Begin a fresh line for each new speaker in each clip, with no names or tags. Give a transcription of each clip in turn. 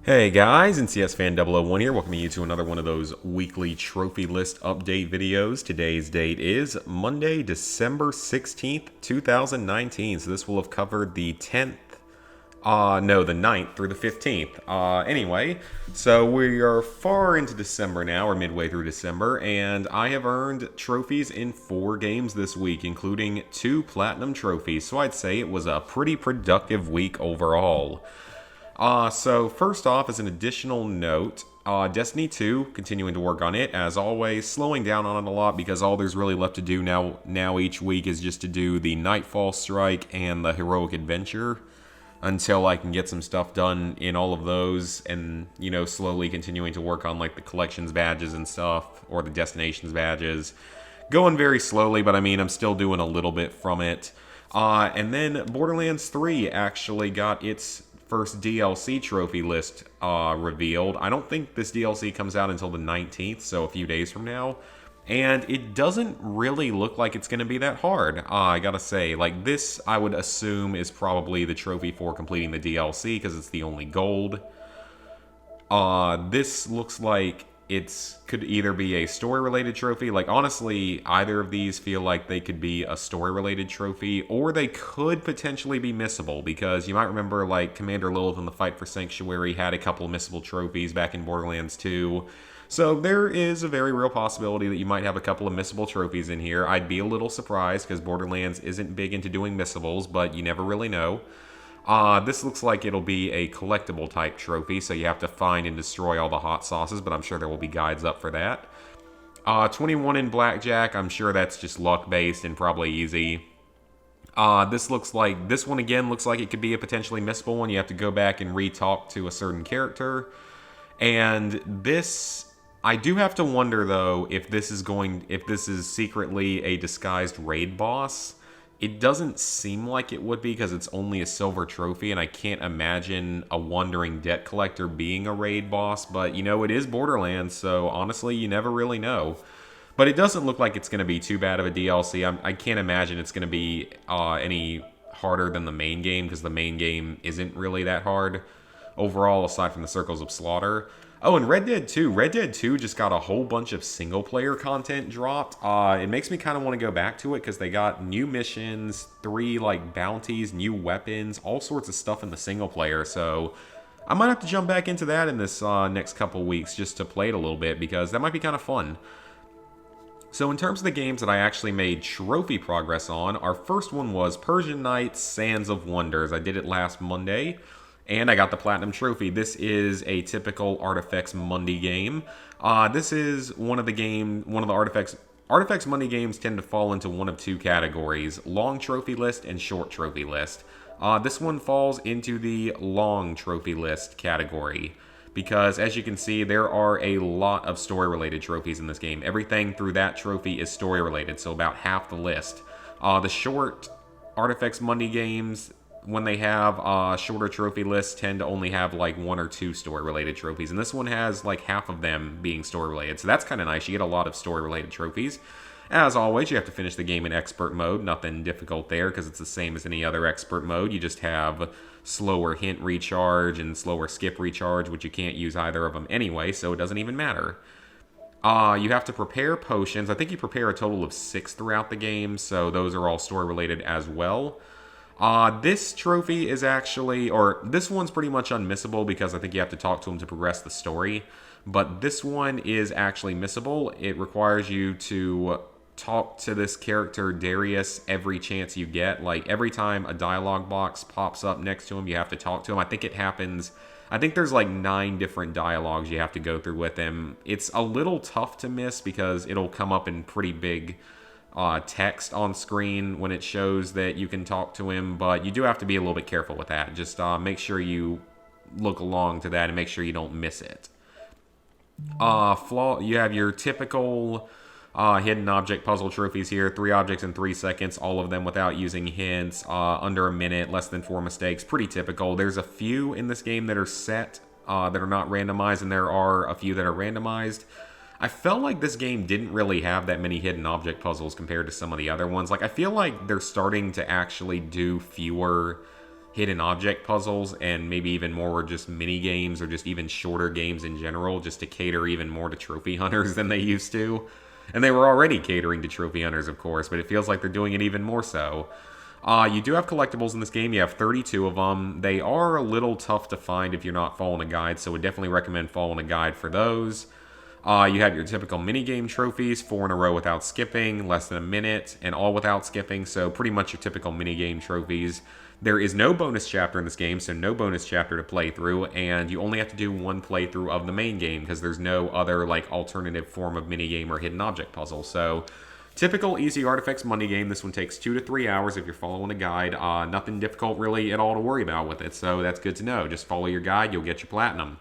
Hey guys, NCS Fan 001 here, welcoming you to another one of those weekly trophy list update videos. Today's date is Monday, December 16th, 2019, so this will have covered the 10th, the 9th through the 15th. Anyway, so we are far into December now, or midway through December, and I have earned trophies in 4 games this week, including 2 Platinum trophies, so I'd say it was a pretty productive week overall. So first off, as an additional note, Destiny 2, continuing to work on it, as always, slowing down on it a lot because all there's really left to do now each week is just to do the Nightfall Strike and the Heroic Adventure until I can get some stuff done in all of those and, slowly continuing to work on like the collections badges and stuff, or the destinations badges. Going very slowly, but I mean, I'm still doing a little bit from it. And then Borderlands 3 actually got its first DLC trophy list revealed. I don't think this DLC comes out until the 19th, so a few days from now. And it doesn't really look like it's going to be that hard. I gotta say, like, this I would assume is probably the trophy for completing the DLC because it's the only gold. This looks like it could either be a story-related trophy. Like, honestly, either of these feel like they could be a story-related trophy, or they could potentially be missable, because you might remember, like, Commander Lilith in the Fight for Sanctuary had a couple of missable trophies back in Borderlands 2. So there is a very real possibility that you might have a couple of missable trophies in here. I'd be a little surprised, because Borderlands isn't big into doing missables, but you never really know. This looks like it'll be a collectible type trophy, so you have to find and destroy all the hot sauces, but I'm sure there will be guides up for that. 21 in Blackjack, I'm sure that's just luck based and probably easy. This one again looks like it could be a potentially missable one. You have to go back and re-talk to a certain character. And this, I do have to wonder though, if this is secretly a disguised raid boss. It doesn't seem like it would be because it's only a silver trophy, and I can't imagine a wandering debt collector being a raid boss, but it is Borderlands, so honestly, you never really know. But it doesn't look like it's going to be too bad of a DLC. I can't imagine it's going to be any harder than the main game, because the main game isn't really that hard overall, aside from the Circles of Slaughter. Oh, and Red Dead 2. Red Dead 2 just got a whole bunch of single-player content dropped. It makes me kind of want to go back to it because they got new missions, 3, bounties, new weapons, all sorts of stuff in the single-player. So I might have to jump back into that in this next couple weeks just to play it a little bit, because that might be kind of fun. So in terms of the games that I actually made trophy progress on, our first one was Persian Knights Sands of Wonders. I did it last Monday, and I got the Platinum Trophy. This is a typical Artifacts Monday game. This is one of the Artifacts Monday games tend to fall into one of 2 categories: long trophy list and short trophy list. This one falls into the long trophy list category, because as you can see, there are a lot of story-related trophies in this game. Everything through that trophy is story-related, so about half the list. The short Artifacts Monday games, when they have shorter trophy lists, tend to only have 1 or 2 story-related trophies, and this one has half of them being story-related, so that's kind of nice. You get a lot of story-related trophies. As always, you have to finish the game in expert mode. Nothing difficult there, because it's the same as any other expert mode. You just have slower hint recharge and slower skip recharge, which you can't use either of them anyway, so it doesn't even matter. You have to prepare potions. I think you prepare a total of 6 throughout the game, so those are all story-related as well. This trophy is actually, or this one's pretty much unmissable because I think you have to talk to him to progress the story. But this one is actually missable. It requires you to talk to this character, Darius, every chance you get. Every time a dialogue box pops up next to him, you have to talk to him. I think there's 9 different dialogues you have to go through with him. It's a little tough to miss because it'll come up in pretty big text on screen when it shows that you can talk to him, but you do have to be a little bit careful with that. Just make sure you look along to that and make sure you don't miss it. You have your typical hidden object puzzle trophies here. 3 objects in 3 seconds, all of them without using hints, under a minute, less than 4 mistakes. Pretty typical. There's a few in this game that are set, that are not randomized, and there are a few that are randomized. I felt like this game didn't really have that many hidden object puzzles compared to some of the other ones. I feel like they're starting to actually do fewer hidden object puzzles and maybe even more just mini games or just even shorter games in general, just to cater even more to trophy hunters than they used to. And they were already catering to trophy hunters, of course, but it feels like they're doing it even more so. You do have collectibles in this game. You have 32 of them. They are a little tough to find if you're not following a guide, so I would definitely recommend following a guide for those. You have your typical minigame trophies, 4 in a row without skipping, less than a minute, and all without skipping, so pretty much your typical minigame trophies. There is no bonus chapter in this game, so no bonus chapter to play through, and you only have to do one playthrough of the main game because there's no other like alternative form of minigame or hidden object puzzle. So typical easy artifacts money game. This one takes 2 to 3 hours if you're following a guide. Nothing difficult really at all to worry about with it, so that's good to know. Just follow your guide, you'll get your platinum.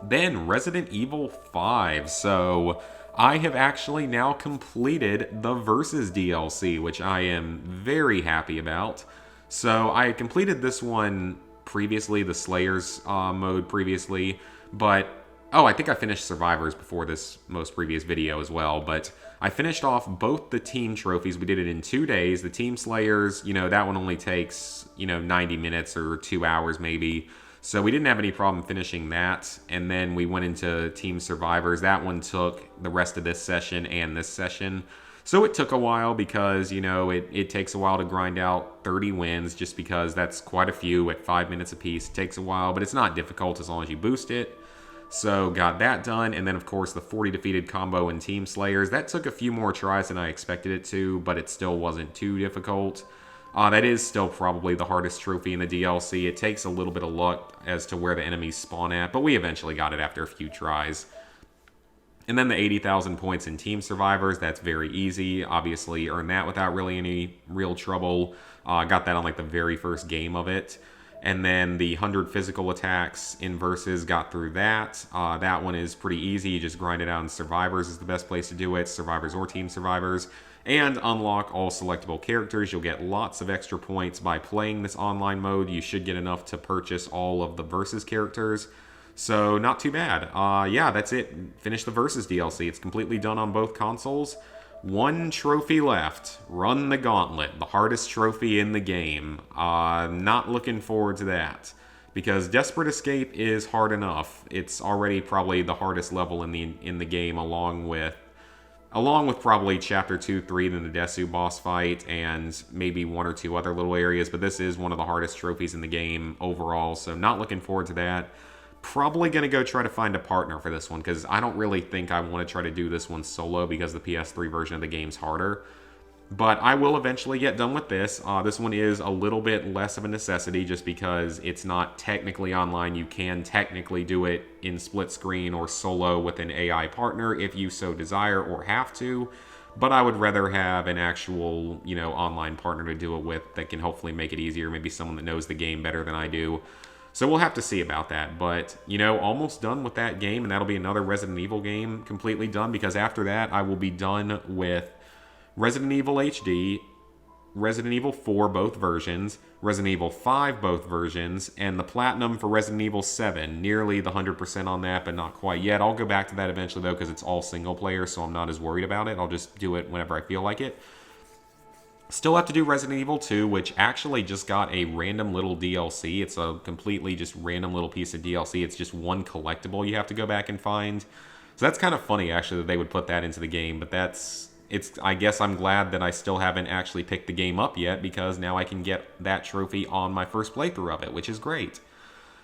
Then Resident Evil 5. So I have actually now completed the Versus DLC, which I am very happy about. So I had completed this one previously, the Slayers mode previously, but I think I finished Survivors before this most previous video as well, but I finished off both the team trophies. We did it in 2 days. The Team Slayers, that one only takes, 90 minutes or 2 hours maybe. So we didn't have any problem finishing that. And then we went into Team Survivors. That one took the rest of this session and this session. So it took a while because, it takes a while to grind out 30 wins just because that's quite a few at 5 minutes apiece. It takes a while, but it's not difficult as long as you boost it. So got that done. And then, of course, the 40 defeated combo in Team Slayers. That took a few more tries than I expected it to, but it still wasn't too difficult. That is still probably the hardest trophy in the DLC. It takes a little bit of luck as to where the enemies spawn at, but we eventually got it after a few tries. And then the 80,000 points in Team Survivors, that's very easy. Obviously, earned that without really any real trouble. Got that on like the very first game of it. And then the 100 physical attacks in Versus, got through that. That one is pretty easy. You just grind it out in Survivors is the best place to do it. Survivors or Team Survivors. And unlock all selectable characters. You'll get lots of extra points by playing this online mode. You should get enough to purchase all of the Versus characters. So not too bad. Yeah, that's it. Finish the Versus DLC. It's completely done on both consoles. One trophy left. Run the Gauntlet. The hardest trophy in the game. Not looking forward to that. Because Desperate Escape is hard enough. It's already probably the hardest level in the game, along with probably Chapter 2, 3, then the Desu boss fight, and maybe 1 or 2 other little areas, but this is one of the hardest trophies in the game overall, so not looking forward to that. Probably going to go try to find a partner for this one, because I don't really think I want to try to do this one solo, because the PS3 version of the game's harder. But I will eventually get done with this. This one is a little bit less of a necessity just because it's not technically online. You can technically do it in split screen or solo with an AI partner if you so desire or have to. But I would rather have an actual, online partner to do it with that can hopefully make it easier. Maybe someone that knows the game better than I do. So we'll have to see about that. But, almost done with that game. And that'll be another Resident Evil game completely done. Because after that, I will be done with Resident Evil HD, Resident Evil 4, both versions, Resident Evil 5, both versions, and the Platinum for Resident Evil 7. Nearly the 100% on that, but not quite yet. I'll go back to that eventually, though, because it's all single player, so I'm not as worried about it. I'll just do it whenever I feel like it. Still have to do Resident Evil 2, which actually just got a random little DLC. It's a completely just random little piece of DLC. It's just one collectible you have to go back and find. So that's kind of funny, actually, that they would put that into the game, but I guess I'm glad that I still haven't actually picked the game up yet, because now I can get that trophy on my first playthrough of it, which is great.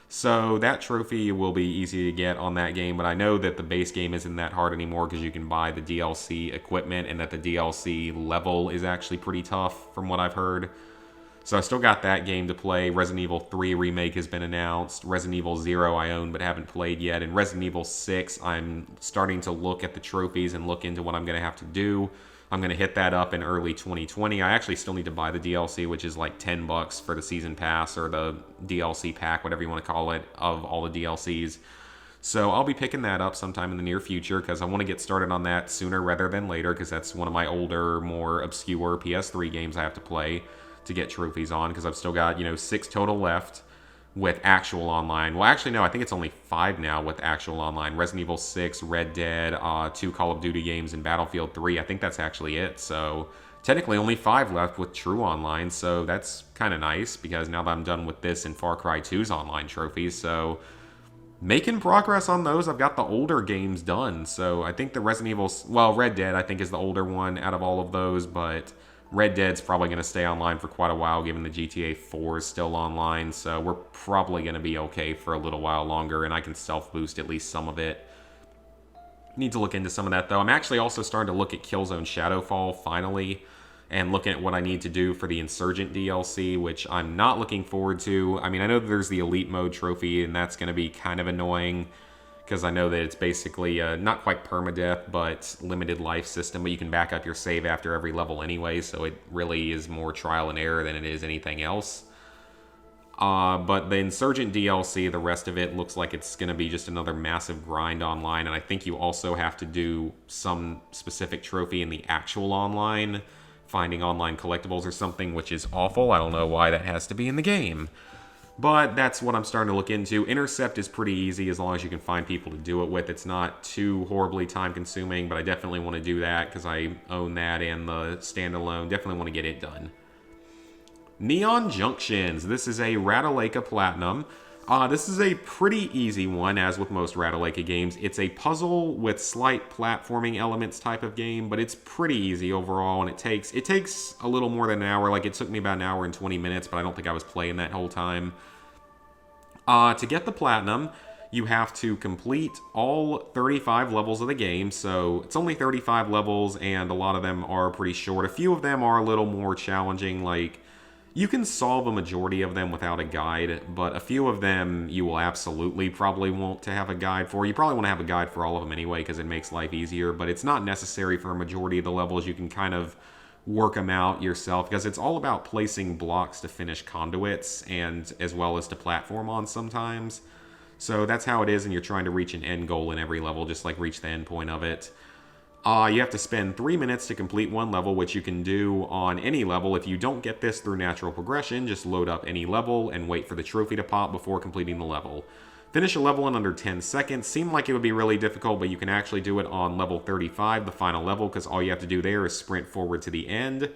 So that trophy will be easy to get on that game, but I know that the base game isn't that hard anymore because you can buy the DLC equipment, and that the DLC level is actually pretty tough from what I've heard. So I still got that game to play. Resident Evil 3 Remake has been announced. Resident Evil 0 I own but haven't played yet. And Resident Evil 6, I'm starting to look at the trophies and look into what I'm going to have to do. I'm going to hit that up in early 2020. I actually still need to buy the DLC, which is like $10 for the season pass or the DLC pack, whatever you want to call it, of all the DLCs. So I'll be picking that up sometime in the near future because I want to get started on that sooner rather than later, because that's one of my older, more obscure PS3 games I have to play to get trophies on, because I've still got, 6 total left with actual online. Well, actually, no, I think it's only 5 now with actual online. Resident Evil 6, Red Dead, 2 Call of Duty games, and Battlefield 3. I think that's actually it. So technically only 5 left with True Online, so that's kind of nice because now that I'm done with this and Far Cry 2's online trophies, so making progress on those. I've got the older games done, so I think the Resident Evil, well, Red Dead I think is the older one out of all of those, but Red Dead's probably going to stay online for quite a while given the GTA 4 is still online, so we're probably going to be okay for a little while longer, and I can self-boost at least some of it. Need to look into some of that, though. I'm actually also starting to look at Killzone Shadowfall, finally, and looking at what I need to do for the Insurgent DLC, which I'm not looking forward to. I mean, I know that there's the Elite Mode trophy, and that's going to be kind of annoying, because I know that it's basically not quite permadeath, but limited life system, but you can back up your save after every level anyway, so it really is more trial and error than it is anything else. But the Insurgent DLC, the rest of it looks like it's going to be just another massive grind online, and I think you also have to do some specific trophy in the actual online, finding online collectibles or something, which is awful. I don't know why that has to be in the game. But that's what I'm starting to look into. Intercept is pretty easy as long as you can find people to do it with. It's not too horribly time-consuming, but I definitely want to do that because I own that and the standalone. Definitely want to get it done. Neon Junctions. This is a Ratalaika Platinum. This is a pretty easy one, as with most Ratalaika games. It's a puzzle with slight platforming elements type of game, but it's pretty easy overall, and it takes a little more than an hour. Like, it took me about an hour and 20 minutes, but I don't think I was playing that whole time. To get the Platinum, you have to complete all 35 levels of the game, so it's only 35 levels, and a lot of them are pretty short. A few of them are a little more challenging, like, you can solve a majority of them without a guide, but a few of them you will absolutely probably want to have a guide for. You probably want to have a guide for all of them anyway because it makes life easier, but it's not necessary for a majority of the levels. You can kind of work them out yourself because it's all about placing blocks to finish conduits and as well as to platform on sometimes. So that's how it is, and you're trying to reach an end goal in every level, just like reach the end point of it. You have to spend 3 minutes to complete one level, which you can do on any level. If you don't get this through natural progression, just load up any level and wait for the trophy to pop before completing the level. Finish a level in under 10 seconds. Seemed like it would be really difficult, but you can actually do it on level 35, the final level, because all you have to do there is sprint forward to the end.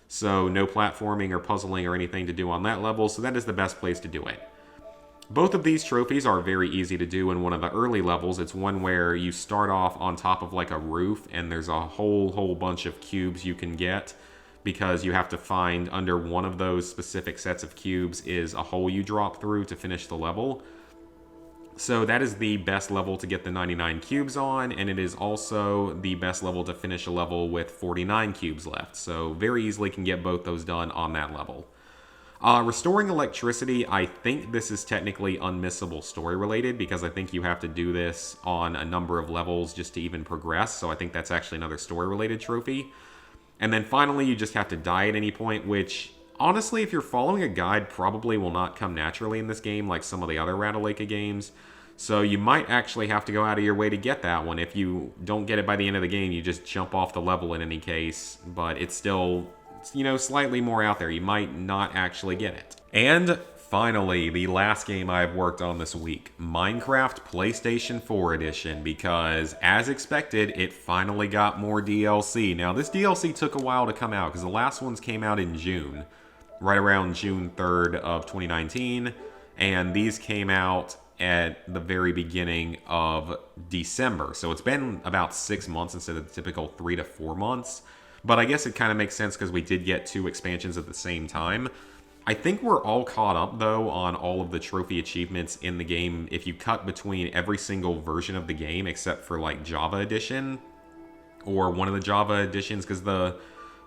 So no platforming or puzzling or anything to do on that level, so that is the best place to do it. Both of these trophies are very easy to do in one of the early levels. It's one where you start off on top of like a roof and there's a whole bunch of cubes you can get because you have to find under one of those specific sets of cubes is a hole you drop through to finish the level. So that is the best level to get the 99 cubes on, and it is also the best level to finish a level with 49 cubes left. So very easily can get both those done on that level. Restoring electricity, I think this is technically unmissable story related because I think you have to do this on a number of levels just to even progress, so I think that's actually another story related trophy. And then finally, you just have to die at any point, which honestly, if you're following a guide, probably will not come naturally in this game like some of the other Ratalaika games. So you might actually have to go out of your way to get that one. If you don't get it by the end of the game, you just jump off the level in any case, but it's still, you know, slightly more out there. You might not actually get it. And finally, the last game I've worked on this week, Minecraft PlayStation 4 Edition, because as expected, it finally got more DLC. Now, this DLC took a while to come out because the last ones came out in June, right around June 3rd of 2019, and these came out at the very beginning of December. So it's been about 6 months instead of the typical 3 to 4 months. But I guess it kind of makes sense because we did get 2 expansions at the same time. I think we're all caught up, though, on all of the trophy achievements in the game if you cut between every single version of the game except for, like, Java Edition or one of the Java editions, because the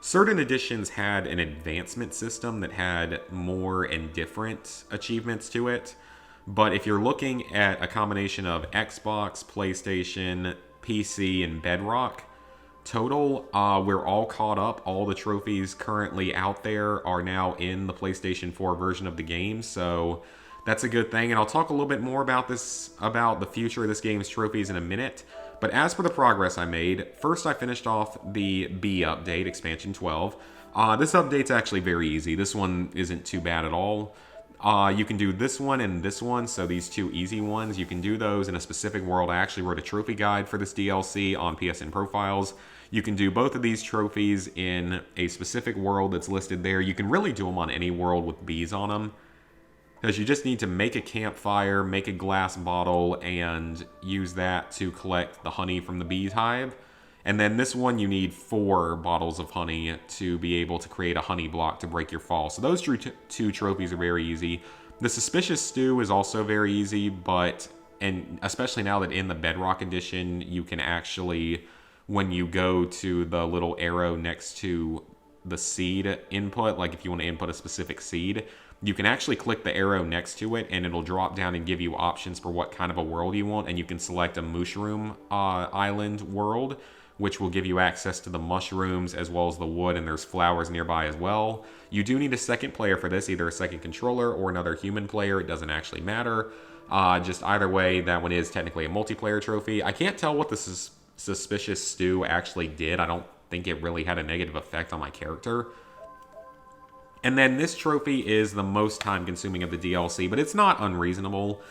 certain editions had an advancement system that had more and different achievements to it. But if you're looking at a combination of Xbox, PlayStation, PC, and Bedrock, total, we're all caught up. All the trophies currently out there are now in the PlayStation 4 version of the game, so that's a good thing. And I'll talk a little bit more about this, about the future of this game's trophies in a minute. But as for the progress I made, first I finished off the B update, Expansion 12. This update's actually very easy. This one isn't too bad at all. You can do this one and this one, so these two easy ones, you can do those in a specific world. I actually wrote a trophy guide for this DLC on PSN Profiles. You can do both of these trophies in a specific world that's listed there. You can really do them on any world with bees on them, because you just need to make a campfire, make a glass bottle, and use that to collect the honey from the beehive. And then this one, you need 4 bottles of honey to be able to create a honey block to break your fall. So those two trophies are very easy. The Suspicious Stew is also very easy, and especially now that in the Bedrock Edition, you can actually, when you go to the little arrow next to the seed input, like if you want to input a specific seed, you can actually click the arrow next to it and it'll drop down and give you options for what kind of a world you want. And you can select a mushroom island world, which will give you access to the mushrooms as well as the wood, and there's flowers nearby as well. You do need a second player for this, either a second controller or another human player. It doesn't actually matter. Just either way, that one is technically a multiplayer trophy. I can't tell what the Suspicious Stew actually did. I don't think it really had a negative effect on my character. And then this trophy is the most time consuming of the DLC, but it's not unreasonable.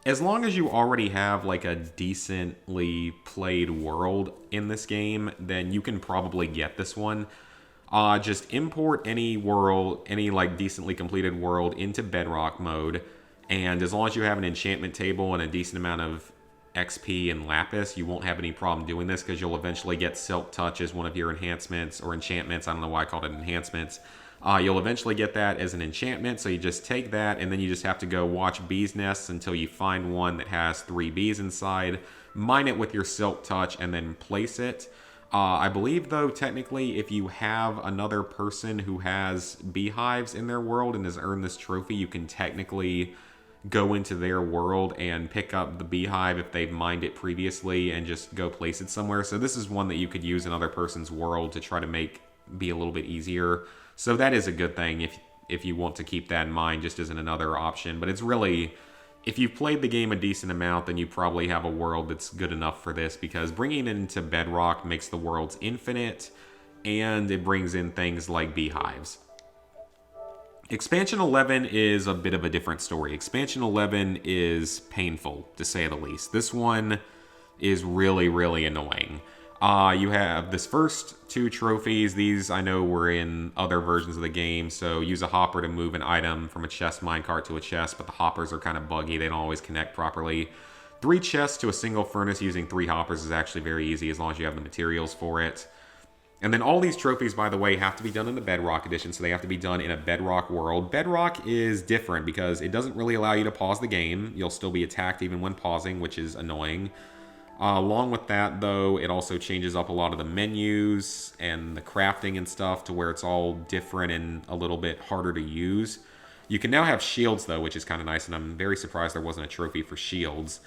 As long as you already have like a decently played world in this game, then you can probably get this one. Just import any world, any like decently completed world into Bedrock mode. And as long as you have an enchantment table and a decent amount of XP and Lapis, you won't have any problem doing this, because you'll eventually get Silk Touch as one of your enhancements or enchantments. I don't know why I called it enhancements. You'll eventually get that as an enchantment, so you just take that, and then you just have to go watch bees' nests until you find one that has 3 bees inside, mine it with your Silk Touch, and then place it. I believe, though, technically, if you have another person who has beehives in their world and has earned this trophy, you can technically go into their world and pick up the beehive if they've mined it previously and just go place it somewhere. So this is one that you could use in another person's world to try to make be a little bit easier. So that is a good thing if you want to keep that in mind, just as another option. But it's really, if you've played the game a decent amount, then you probably have a world that's good enough for this, because bringing it into Bedrock makes the worlds infinite, and it brings in things like beehives. Expansion 11 is a bit of a different story. Expansion 11 is painful, to say the least. This one is really, really annoying. You have this first 2 trophies. These I know were in other versions of the game. So use a hopper to move an item from a chest minecart to a chest, but the hoppers are kind of buggy. They don't always connect properly. 3 chests to a single furnace using 3 hoppers is actually very easy as long as you have the materials for it. And then all these trophies, by the way, have to be done in the Bedrock Edition, so they have to be done in a Bedrock world. Bedrock is different because it doesn't really allow you to pause the game. You'll still be attacked even when pausing, which is annoying. Along with that, though, it also changes up a lot of the menus and the crafting and stuff to where it's all different and a little bit harder to use. You can now have shields, though, which is kind of nice, and I'm very surprised there wasn't a trophy for shields.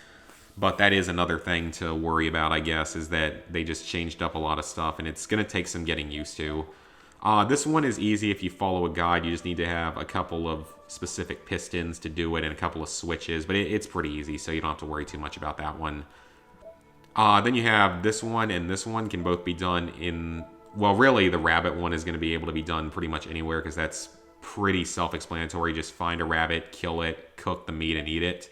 But that is another thing to worry about, I guess, is that they just changed up a lot of stuff, and it's going to take some getting used to. This one is easy if you follow a guide. You just need to have a couple of specific pistons to do it and a couple of switches, but it's pretty easy, so you don't have to worry too much about that one. Then you have this one, and this one can both be done in... Well, really, the rabbit one is going to be able to be done pretty much anywhere, because that's pretty self-explanatory. Just find a rabbit, kill it, cook the meat, and eat it.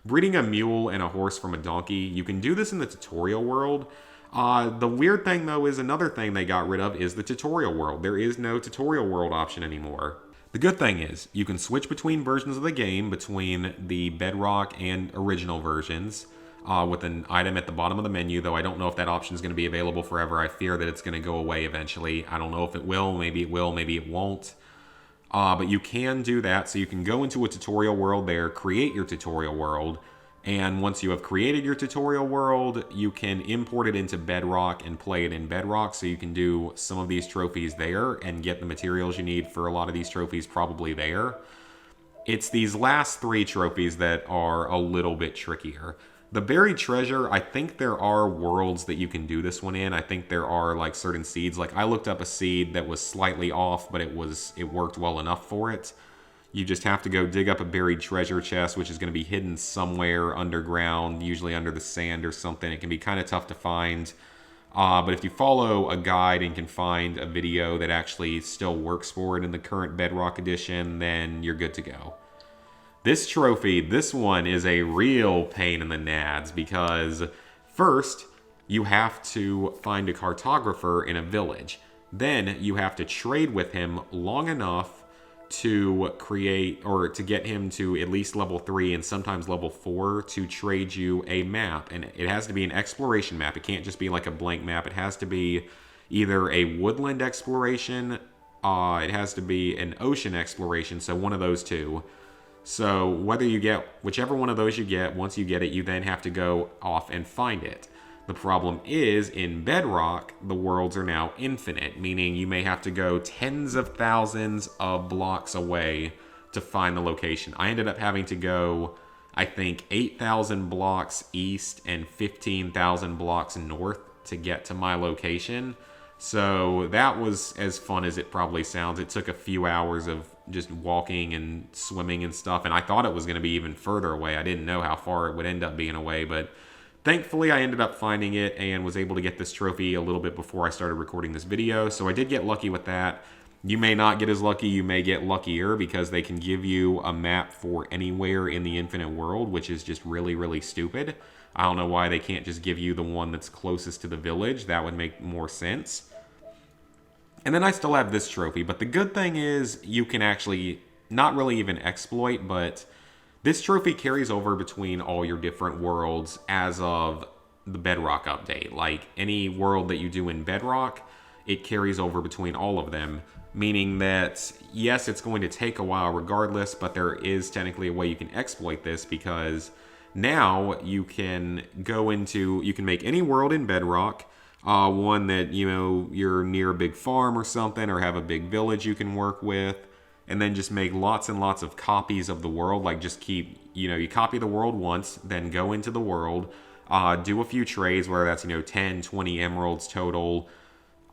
Breeding a mule and a horse from a donkey, you can do this in the tutorial world. The weird thing, though, is another thing they got rid of is the tutorial world. There is no tutorial world option anymore. The good thing is, you can switch between versions of the game, between the Bedrock and original versions, with an item at the bottom of the menu, though I don't know if that option is going to be available forever. I fear that it's going to go away eventually. I don't know if it will, maybe it won't. But you can do that, so you can go into a tutorial world there, create your tutorial world, and once you have created your tutorial world, you can import it into Bedrock and play it in Bedrock, so you can do some of these trophies there and get the materials you need for a lot of these trophies probably there. It's these last 3 trophies that are a little bit trickier. The buried treasure, I think there are worlds that you can do this one in. I think there are like certain seeds. Like I looked up a seed that was slightly off, but it worked well enough for it. You just have to go dig up a buried treasure chest, which is going to be hidden somewhere underground, usually under the sand or something. It can be kind of tough to find. But if you follow a guide and can find a video that actually still works for it in the current Bedrock edition, then you're good to go. This trophy, this one is a real pain in the nads because first, you have to find a cartographer in a village. Then you have to trade with him long enough to create or to get him to at least level 3 and sometimes level 4 to trade you a map. And it has to be an exploration map. It can't just be like a blank map. It has to be either a woodland exploration, it has to be an ocean exploration, so one of those two. So whether you get whichever one of those you get, once you get it, you then have to go off and find it. The problem is, in Bedrock, the worlds are now infinite, meaning you may have to go tens of thousands of blocks away to find the location. I ended up having to go, I think, 8,000 blocks east and 15,000 blocks north to get to my location. So that was as fun as it probably sounds. It took a few hours of just walking and swimming and stuff, and I thought it was going to be even further away. I didn't know how far it would end up being away, but thankfully, I ended up finding it and was able to get this trophy a little bit before I started recording this video, so I did get lucky with that. You may not get as lucky, you may get luckier, because they can give you a map for anywhere in the infinite world, which is just really, really stupid. I don't know why they can't just give you the one that's closest to the village. That would make more sense. And then I still have this trophy, but the good thing is you can actually not really even exploit, but this trophy carries over between all your different worlds as of the Bedrock update. Like, any world that you do in Bedrock, it carries over between all of them, meaning that, yes, it's going to take a while regardless, but there is technically a way you can exploit this, because now you can you can make any world in Bedrock, one that, you know, you're near a big farm or something, or have a big village you can work with, and then just make lots and lots of copies of the world. Like, just keep, you know, you copy the world once, then go into the world, do a few trades, whether that's, 10, 20 emeralds total,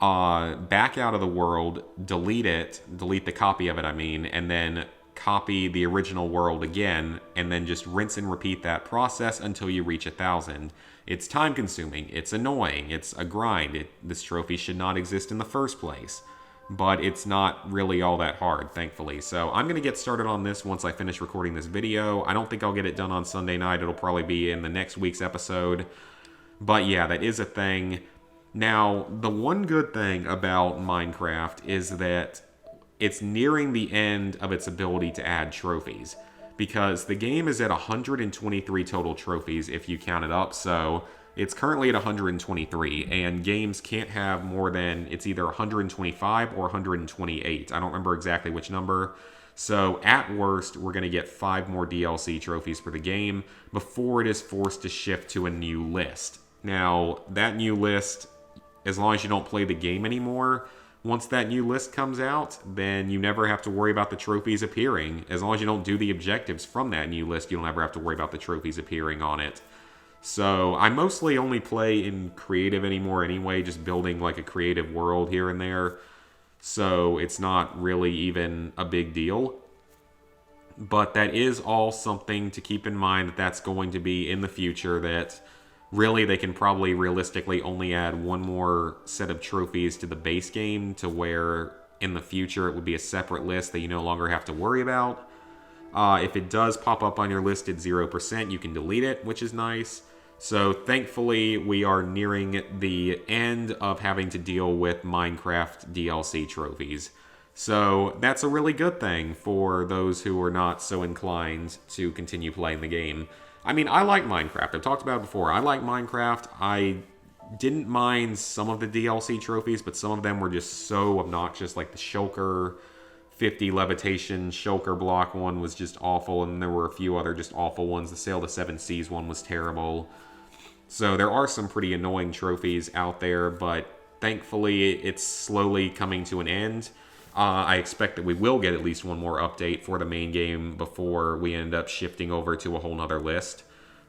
back out of the world, delete the copy of it, and then copy the original world again, and then just rinse and repeat that process until you reach 1,000. It's time consuming, it's annoying, it's a grind. This trophy should not exist in the first place, but it's not really all that hard, thankfully. So I'm going to get started on this once I finish recording this video. I don't think I'll get it done on Sunday night. It'll probably be in the next week's episode. But yeah, that is a thing. Now, the one good thing about Minecraft is that it's nearing the end of its ability to add trophies, because the game is at 123 total trophies if you count it up. So it's currently at 123, and games can't have more than, it's either 125 or 128. I don't remember exactly which number. So at worst, we're going to get 5 more DLC trophies for the game before it is forced to shift to a new list. Now, that new list, as long as you don't play the game anymore, once that new list comes out, then you never have to worry about the trophies appearing. As long as you don't do the objectives from that new list, you don't ever have to worry about the trophies appearing on it. So I mostly only play in creative anymore anyway, just building like a creative world here and there. So it's not really even a big deal. But that is all something to keep in mind, that that's going to be in the future, that really they can probably realistically only add one more set of trophies to the base game, to where in the future it would be a separate list that you no longer have to worry about. If it does pop up on your list at 0%, you can delete it, which is nice. So thankfully, we are nearing the end of having to deal with Minecraft DLC trophies. So that's a really good thing for those who are not so inclined to continue playing the game. I mean, I like Minecraft. I've talked about it before. I like Minecraft. I didn't mind some of the DLC trophies, but some of them were just so obnoxious, like the Shulker 50 levitation Shulker block one was just awful, and there were a few other just awful ones. The Sail the Seven Seas one was terrible. So there are some pretty annoying trophies out there, but thankfully it's slowly coming to an end. I expect that we will get at least one more update for the main game before we end up shifting over to a whole nother list.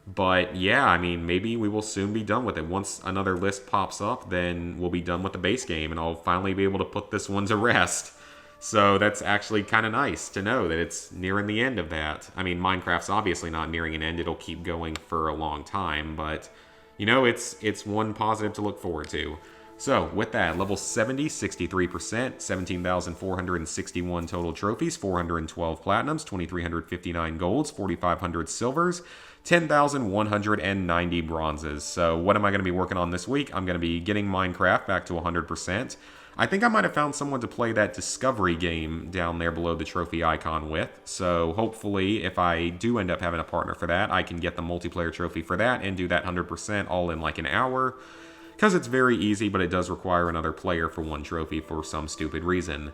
But yeah, I mean, maybe we will soon be done with it. Once another list pops up, then we'll be done with the base game, and I'll finally be able to put this one to rest. So that's actually kind of nice to know that it's nearing the end of that. I mean, Minecraft's obviously not nearing an end. It'll keep going for a long time, but, you know, it's one positive to look forward to. So, with that, level 70, 63%, 17,461 total trophies, 412 platinums, 2,359 golds, 4,500 silvers, 10,190 bronzes. So, what am I going to be working on this week? I'm going to be getting Minecraft back to 100%. I think I might have found someone to play that Discovery game down there below the trophy icon with. So, hopefully, if I do end up having a partner for that, I can get the multiplayer trophy for that and do that 100% all in like an hour. Because it's very easy, but it does require another player for one trophy for some stupid reason.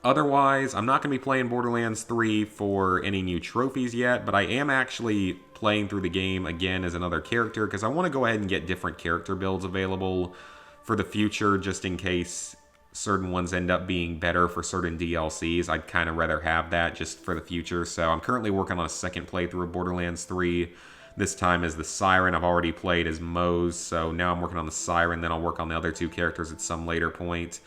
Otherwise, I'm not going to be playing Borderlands 3 for any new trophies yet, but I am actually playing through the game again as another character, because I want to go ahead and get different character builds available for the future, just in case certain ones end up being better for certain DLCs. I'd kind of rather have that just for the future. So I'm currently working on a second playthrough of Borderlands 3. This time as the Siren. I've already played as Mose, so now I'm working on the Siren, then I'll work on the other two characters at some later point.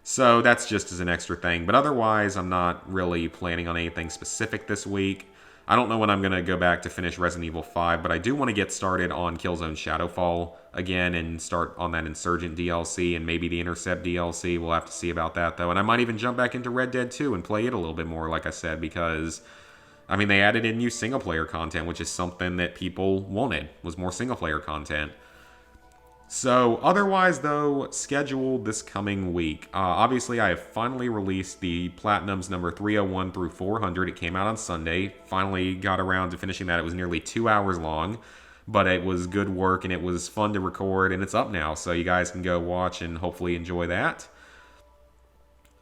So that's just as an extra thing. But otherwise, I'm not really planning on anything specific this week. I don't know when I'm going to go back to finish Resident Evil 5, but I do want to get started on Killzone Shadowfall again and start on that Insurgent DLC and maybe the Intercept DLC. We'll have to see about that, though. And I might even jump back into Red Dead 2 and play it a little bit more, like I said, because I mean, they added in new single-player content, which is something that people wanted, was more single-player content. So, otherwise, though, scheduled this coming week. Obviously, I have finally released the Platinums number 301 through 400. It came out on Sunday. Finally got around to finishing that. It was nearly 2 hours long, but it was good work, and it was fun to record, and it's up now, so you guys can go watch and hopefully enjoy that.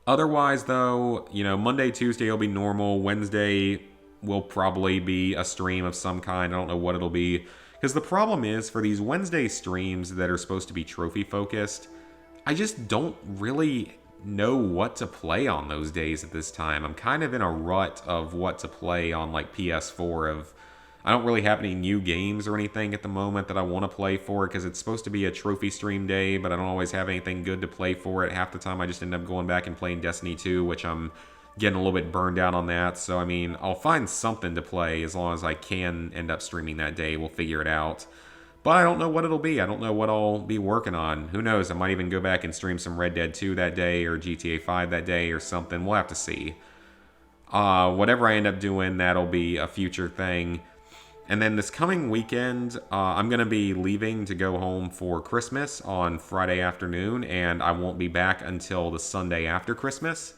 Otherwise, though, you know, Monday, Tuesday will be normal. Wednesday will probably be a stream of some kind. I don't know what it'll be. Because the problem is, for these Wednesday streams that are supposed to be trophy-focused, I just don't really know what to play on those days at this time. I'm kind of in a rut of what to play on, like, PS4 I don't really have any new games or anything at the moment that I want to play for it, because it's supposed to be a trophy stream day, but I don't always have anything good to play for it. Half the time I just end up going back and playing Destiny 2, which I'm getting a little bit burned out on that. So, I mean, I'll find something to play as long as I can end up streaming that day. We'll figure it out. But I don't know what it'll be. I don't know what I'll be working on. Who knows? I might even go back and stream some Red Dead 2 that day or GTA 5 that day or something. We'll have to see. Whatever I end up doing, that'll be a future thing. And then this coming weekend, I'm going to be leaving to go home for Christmas on Friday afternoon, and I won't be back until the Sunday after Christmas.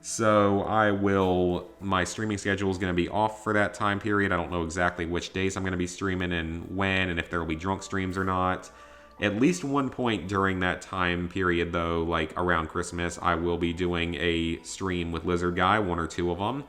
So my streaming schedule is going to be off for that time period. I don't know exactly which days I'm going to be streaming and when, and if there will be drunk streams or not. At least one point during that time period, though, like around Christmas, I will be doing a stream with Lizard Guy, one or two of them.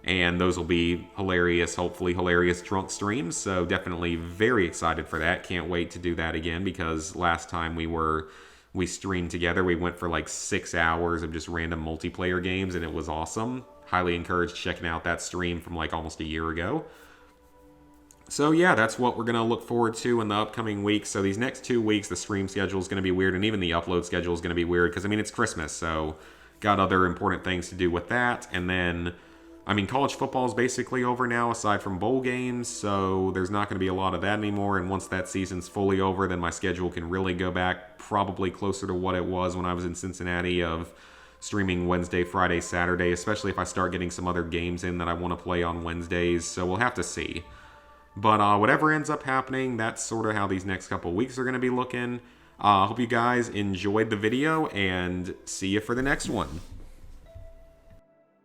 And those will be hilarious, hopefully hilarious drunk streams. So definitely very excited for that. Can't wait to do that again, because last time we streamed together, we went for like 6 hours of just random multiplayer games, and it was awesome. Highly encouraged checking out that stream from like almost a year ago. So yeah, that's what we're going to look forward to in the upcoming weeks. So these next 2 weeks, the stream schedule is going to be weird, and even the upload schedule is going to be weird, because I mean, it's Christmas, so got other important things to do with that. And then, I mean, college football is basically over now, aside from bowl games, so there's not going to be a lot of that anymore. And once that season's fully over, then my schedule can really go back probably closer to what it was when I was in Cincinnati, of streaming Wednesday, Friday, Saturday, especially if I start getting some other games in that I want to play on Wednesdays. So we'll have to see. But whatever ends up happening, that's sort of how these next couple weeks are going to be looking. Hope you guys enjoyed the video, and see you for the next one.